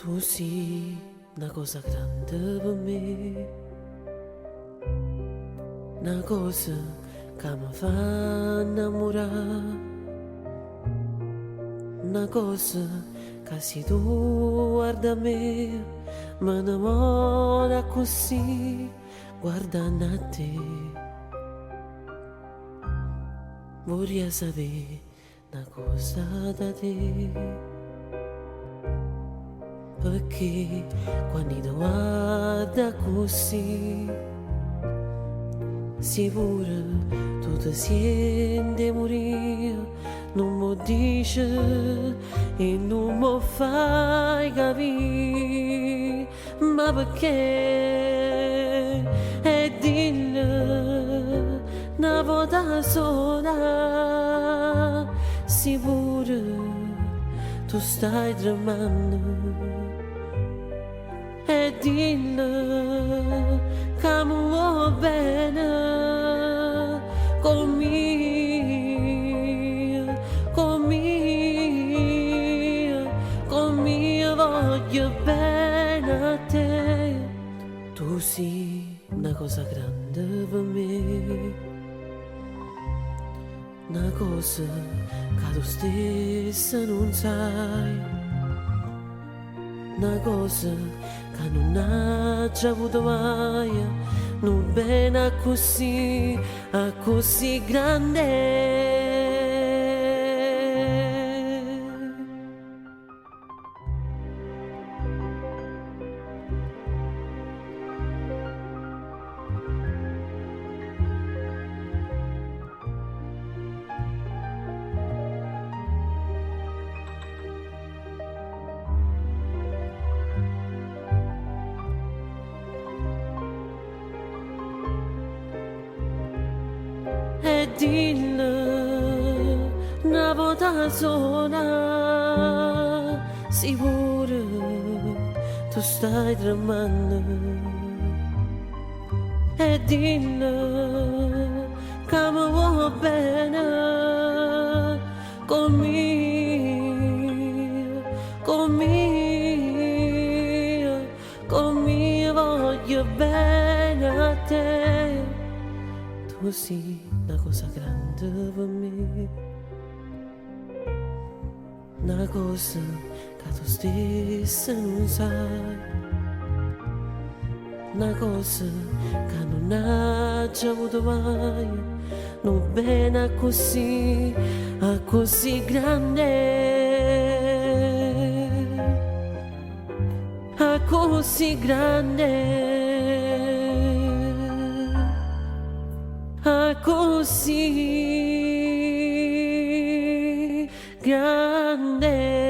Tu sei una cosa grande per me, una cosa che mi fa innamorare, una cosa che se tu guarda me, mi innamora così, guardando a te. Vorrei sapere una cosa da te. Perché quando ti guarda così, sicuro tu ti senti morire, non mi dici e non mi fai capire, ma perché? E dillo una volta sola, sicuro tu stai tremando. E dillo che mi vuoi bene conmigo voglio bene a te. Tu sei una cosa grande per me, una cosa che tu stessa non sai, una cosa che non ha già avuto mai, non bene a così grande. E dillo una volta sola, sicuro tu stai tremando. E dillo che mi vuoi bene conmigo voglio bene a te. Tu sei una cosa grande per me, una cosa che tu stessa non sai, una cosa che non ha già avuto mai, non bene a così grande, a così grande, a così grande.